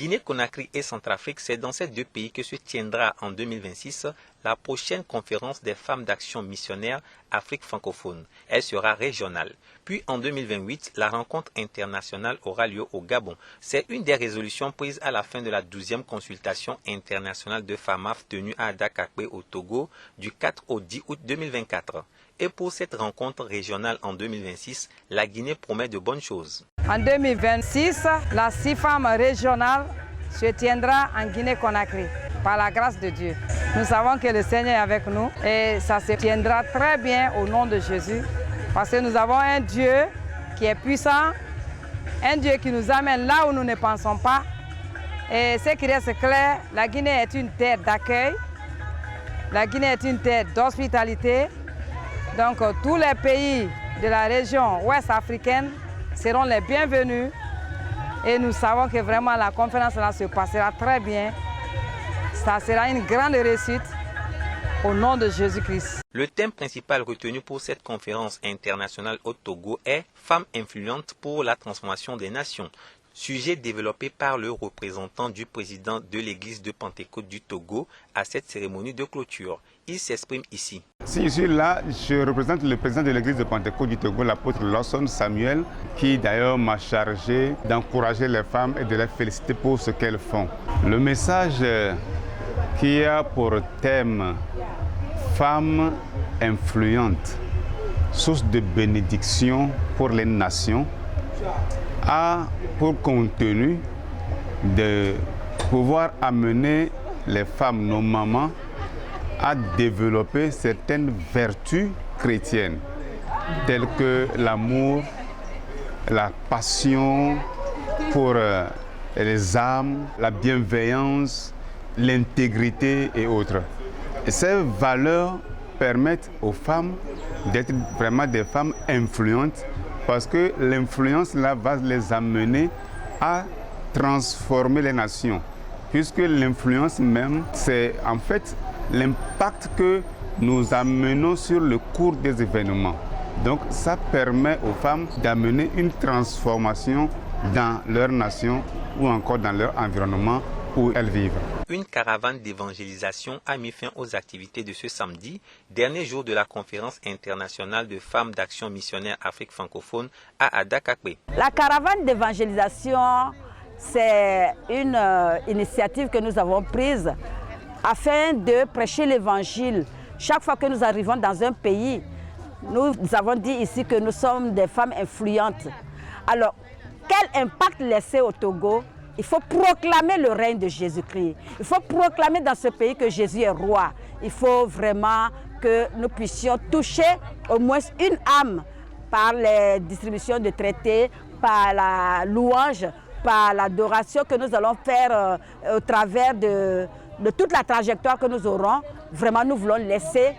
Guinée-Conakry et Centrafrique, c'est dans ces deux pays que se tiendra en 2026 la prochaine conférence des femmes d'action missionnaire Afrique francophone. Elle sera régionale. Puis en 2028, la rencontre internationale aura lieu au Gabon. C'est une des résolutions prises à la fin de la 12e consultation internationale de FAMAF tenue à Adakakwe au Togo du 4 au 10 août 2024. Et pour cette rencontre régionale en 2026, la Guinée promet de bonnes choses. En 2026, la CIFAM régionale se tiendra en Guinée-Conakry, par la grâce de Dieu. Nous savons que le Seigneur est avec nous et ça se tiendra très bien au nom de Jésus, parce que nous avons un Dieu qui est puissant, un Dieu qui nous amène là où nous ne pensons pas. Et ce qui reste clair, la Guinée est une terre d'accueil, la Guinée est une terre d'hospitalité. Donc tous les pays de la région ouest africaine seront les bienvenus et nous savons que vraiment la conférence là se passera très bien. Ça sera une grande réussite au nom de Jésus-Christ. Le thème principal retenu pour cette conférence internationale au Togo est « Femmes influentes pour la transformation des nations ». Sujet développé par le représentant du président de l'église de Pentecôte du Togo à cette cérémonie de clôture. Il s'exprime ici. Si je suis là, je représente le président de l'église de Pentecôte du Togo, l'apôtre Lawson Samuel, qui d'ailleurs m'a chargé d'encourager les femmes et de les féliciter pour ce qu'elles font. Le message qui a pour thème « Femmes influentes, source de bénédiction pour les nations » a pour contenu de pouvoir amener les femmes, nos mamans, à développer certaines vertus chrétiennes, telles que l'amour, la passion pour les âmes, la bienveillance, l'intégrité et autres. Et ces valeurs permettent aux femmes d'être vraiment des femmes influentes, parce que l'influence là va les amener à transformer les nations. Puisque l'influence même, c'est en fait l'impact que nous amenons sur le cours des événements. Donc ça permet aux femmes d'amener une transformation dans leur nation ou encore dans leur environnement où elles vivent. Une caravane d'évangélisation a mis fin aux activités de ce samedi, dernier jour de la conférence internationale de femmes d'action missionnaire Afrique francophone à Adakakwe. La caravane d'évangélisation, c'est une initiative que nous avons prise afin de prêcher l'évangile. Chaque fois que nous arrivons dans un pays, nous avons dit ici que nous sommes des femmes influentes. Alors, quel impact laisser au Togo? Il faut proclamer le règne de Jésus-Christ. Il faut proclamer dans ce pays que Jésus est roi. Il faut vraiment que nous puissions toucher au moins une âme par les distributions de traités, par la louange, par l'adoration que nous allons faire au travers de toute la trajectoire que nous aurons. Vraiment, nous voulons laisser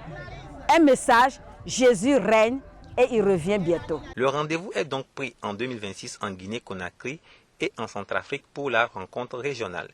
un message. Jésus règne et il revient bientôt. Le rendez-vous est donc pris en 2026 en Guinée-Conakry et en Centrafrique pour la rencontre régionale.